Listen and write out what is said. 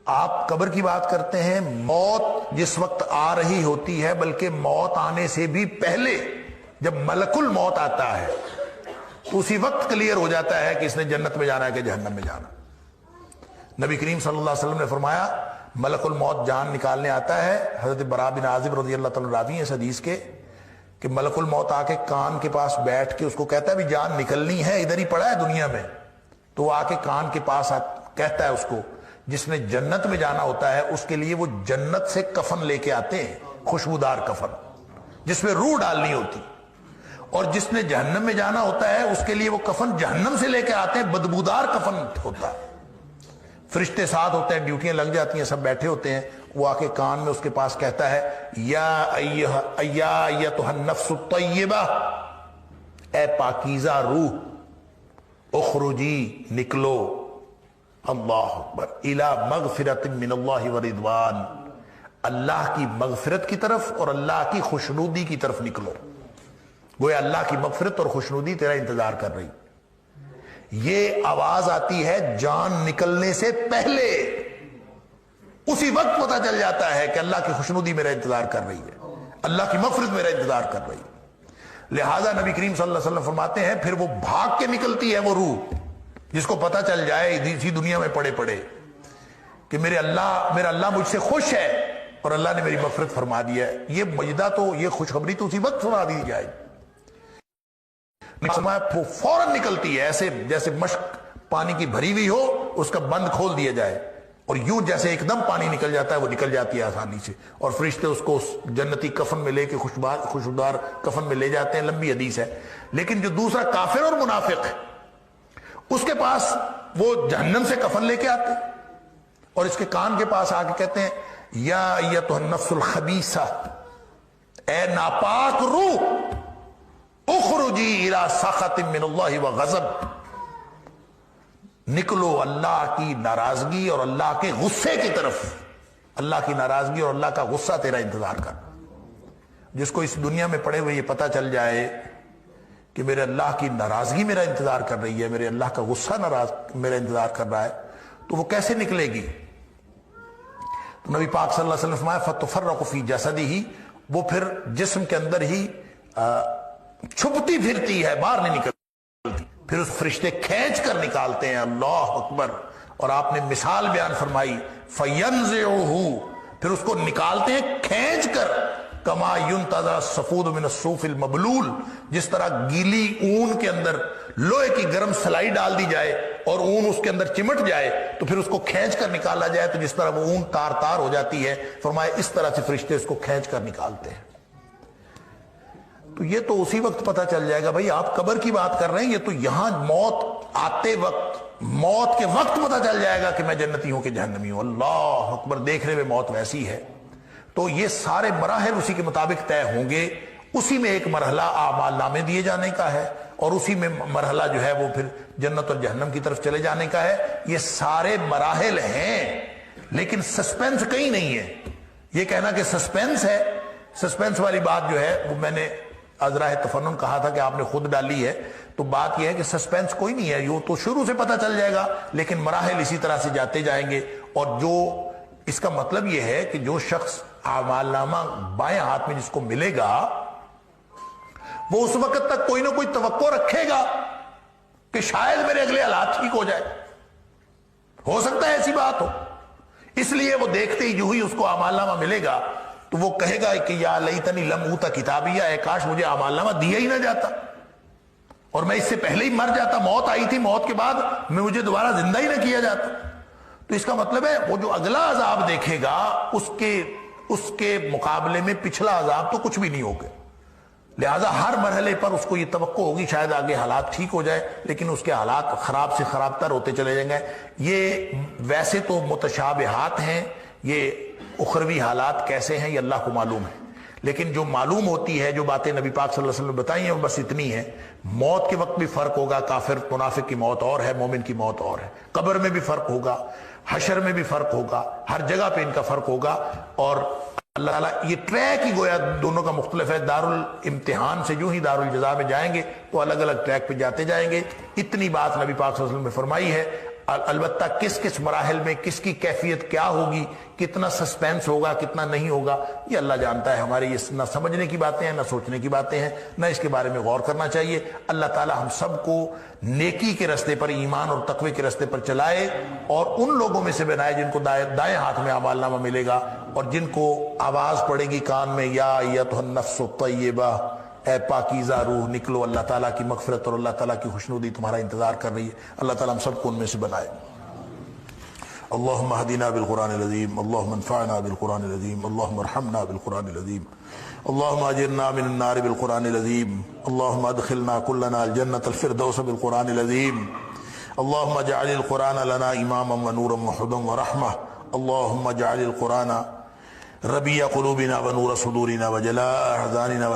آپ قبر کی بات کرتے ہیں، موت جس وقت آ رہی ہوتی ہے بلکہ موت آنے سے بھی پہلے جب ملک الموت آتا ہے تو اسی وقت کلیئر ہو جاتا ہے کہ اس نے جنت میں جانا ہے کہ جہنم میں جانا۔ نبی کریم صلی اللہ علیہ وسلم نے فرمایا ملک الموت جان نکالنے آتا ہے، حضرت براء بن عازب رضی اللہ تعالیٰ راوی ہیں اس حدیث کے، کہ ملک الموت آ کے کان کے پاس بیٹھ کے اس کو کہتا ہے بھی جان نکلنی ہے، ادھر ہی پڑا ہے دنیا میں، تو وہ آ کے کان کے پاس کہتا ہے اس کو جس نے جنت میں جانا ہوتا ہے اس کے لیے وہ جنت سے کفن لے کے آتے ہیں، خوشبودار کفن جس میں روح ڈالنی ہوتی، اور جس نے جہنم میں جانا ہوتا ہے اس کے لیے وہ کفن جہنم سے لے کے آتے ہیں، بدبودار کفن ہوتا ہے۔ فرشتے ساتھ ہوتے ہیں، ڈیوٹیاں لگ جاتی ہیں، سب بیٹھے ہوتے ہیں، وہ آ کے کان میں اس کے پاس کہتا ہے یا ایتھا النفس الطیبہ، اے پاکیزہ روح، اخرجی نکلو، اللہ اکبر، الی مغفرۃ من اللہ ورضوان، اللہ کی مغفرت کی طرف اور اللہ کی خوشنودی کی طرف نکلو، گویا اللہ کی مغفرت اور خوشنودی تیرا انتظار کر رہی۔ یہ آواز آتی ہے جان نکلنے سے پہلے، اسی وقت پتہ چل جاتا ہے کہ اللہ کی خوشنودی میرا انتظار کر رہی ہے، اللہ کی مغفرت میرا انتظار کر رہی ہے۔ لہذا نبی کریم صلی اللہ علیہ وسلم فرماتے ہیں پھر وہ بھاگ کے نکلتی ہے وہ روح، جس کو پتہ چل جائے اسی دنیا میں پڑے پڑے کہ میرا اللہ مجھ سے خوش ہے اور اللہ نے میری مغفرت فرما دیا ہے۔ یہ مجدہ تو، یہ خوشخبری تو اسی وقت سنا دی جائے، فوراً نکلتی ہے، ایسے جیسے مشک پانی کی بھری ہوئی ہو اس کا بند کھول دیا جائے، اور یوں جیسے ایک دم پانی نکل جاتا ہے وہ نکل جاتی ہے آسانی سے، اور فرشتے اس کو جنتی کفن میں لے کے خوشبودار کفن میں لے جاتے ہیں۔ لمبی حدیث ہے۔ لیکن جو دوسرا کافر اور منافق ہے اس کے پاس وہ جہنم سے کفن لے کے آتے ہیں اور اس کے کان کے پاس آ کے کہتے ہیں یا ایتھا النفس الخبیثہ، اے ناپاک روح، اخرجی الی سخط من اللہ وغضب، نکلو اللہ کی ناراضگی اور اللہ کے غصے کی طرف، اللہ کی ناراضگی اور اللہ کا غصہ تیرا انتظار کر۔ جس کو اس دنیا میں پڑے ہوئے یہ پتہ چل جائے کہ میرے اللہ کی ناراضگی میرا انتظار کر رہی ہے، میرے اللہ کا غصہ میرا انتظار کر رہا ہے، تو وہ کیسے نکلے گی؟ تو نبی پاک صلی اللہ علیہ وسلم فرمایا فتفرق فی جسدہ، وہ پھر جسم کے اندر ہی چھپتی پھرتی ہے، باہر نہیں نکلتی، پھر اس فرشتے کھینچ کر نکالتے ہیں، اللہ اکبر۔ اور آپ نے مثال بیان فرمائی فَيَنْزِعُهُ، پھر اس کو نکالتے ہیں کھینچ کر، کما يُنْتَزَعُ الصَّفُودُ مِنَ الصُّوفِ الْمَبْلُولِ، جس طرح گیلی اون کے اندر لوہے کی گرم سلائی ڈال دی جائے اور اون اس کے اندر چمٹ جائے تو پھر اس کو کھینچ کر نکالا جائے تو جس طرح وہ اون تار تار ہو جاتی ہے، فرمایا اس طرح سے فرشتے اس کو کھینچ کر نکالتے ہیں۔ تو یہ تو اسی وقت پتہ چل جائے گا بھائی، آپ قبر کی بات کر رہے ہیں، یہ تو یہاں موت آتے وقت، موت کے وقت پتہ چل جائے گا کہ میں جنتی ہوں کہ جہنمی ہوں۔ اللہ اکبر، دیکھنے میں موت ویسی ہے۔ تو یہ سارے مراحل اسی کے مطابق طے ہوں گے، اسی میں ایک مرحلہ اعمال نامے دیے جانے کا ہے اور اسی میں مرحلہ جو ہے وہ پھر جنت اور جہنم کی طرف چلے جانے کا ہے۔ یہ سارے مراحل ہیں لیکن سسپینس کہیں نہیں ہے۔ یہ کہنا کہ سسپینس ہے، سسپینس والی بات جو ہے وہ میں نے ازراہ تفنن کہا تھا کہ آپ نے خود ڈالی ہے، تو بات یہ ہے کہ سسپینس کوئی نہیں ہے، یہ تو شروع سے پتہ چل جائے گا، لیکن مراحل اسی طرح سے جاتے جائیں گے۔ اور جو اس کا مطلب یہ ہے کہ جو شخص اعمال نامہ بائیں ہاتھ میں جس کو ملے گا وہ اس وقت تک کوئی نہ کوئی توقع رکھے گا کہ شاید میرے اگلے حالات ٹھیک ہو جائے، ہو سکتا ہے ایسی بات ہو، اس لیے وہ دیکھتے ہی جو ہی اس کو اعمال نامہ ملے گا تو وہ کہے گا کہ یا لیتنی لم اوت کتابیہ، اے کاش مجھے اعمال نامہ دیا ہی نہ جاتا اور میں اس سے پہلے ہی مر جاتا، موت آئی تھی، موت کے بعد میں مجھے دوبارہ زندہ ہی نہ کیا جاتا۔ تو اس کا مطلب ہے وہ جو اگلا عذاب دیکھے گا اس کے مقابلے میں پچھلا عذاب تو کچھ بھی نہیں ہوگا، لہذا ہر مرحلے پر اس کو یہ توقع ہوگی شاید آگے حالات ٹھیک ہو جائے، لیکن اس کے حالات خراب سے خراب تر ہوتے چلے جائیں گے۔ یہ ویسے تو متشابہات ہیں، یہ اخروی حالات کیسے ہیں یہ اللہ کو معلوم ہے، لیکن جو معلوم ہوتی ہے، جو باتیں نبی پاک صلی اللہ علیہ وسلم نے بتائی ہیں وہ بس اتنی ہے۔ موت کے وقت بھی فرق ہوگا، کافر منافق کی موت اور ہے، مومن کی موت اور ہے، قبر میں بھی فرق ہوگا، حشر میں بھی فرق ہوگا، ہر جگہ پہ ان کا فرق ہوگا۔ اور اللہ تعالیٰ یہ ٹریک ہی گویا دونوں کا مختلف ہے، دارالامتحان سے جو ہی دارالجزا میں جائیں گے تو الگ الگ ٹریک پہ جاتے جائیں گے۔ اتنی بات نبی پاک صلی اللہ علیہ وسلم نے فرمائی ہے۔ البتہ کس کس مراحل میں کس کی کیفیت کیا ہوگی، کتنا سسپینس ہوگا کتنا نہیں ہوگا، یہ اللہ جانتا ہے۔ ہماری یہ نہ سمجھنے کی باتیں ہیں نہ سوچنے کی باتیں ہیں، نہ اس کے بارے میں غور کرنا چاہیے۔ اللہ تعالی ہم سب کو نیکی کے راستے پر، ایمان اور تقوی کے راستے پر چلائے، اور ان لوگوں میں سے بنائے جن کو دائیں ہاتھ میں اعمال نامہ ملے گا، اور جن کو آواز پڑے گی کان میں، یا ایتھا النفس الطیبہ، اے پاکیزہ روح نکلو، اللہ تعالیٰ کی مغفرت اور اللہ تعالیٰ کی خوشنودی تمہارا انتظار کر رہی ہے۔ اللہ تعالیٰ ہم سب کو ان میں سے بنائے۔ اللہم اہدنا بالقرآن العظیم، اللہم انفعنا بالقرآن العظیم، اللہم ارحمنا بالقرآن العظیم، اللہم اجرنا من النار بالقرآن العظیم، اللہم ادخلنا کلنا الجنة الفردوس بالقرآن العظیم، اللہم اجعل القرآن لنا اماما ونورا وہدى ورحمہ، اللہم اجعل القرآن ربیع قلوبنا ونور صدورنا وجلاء احزاننا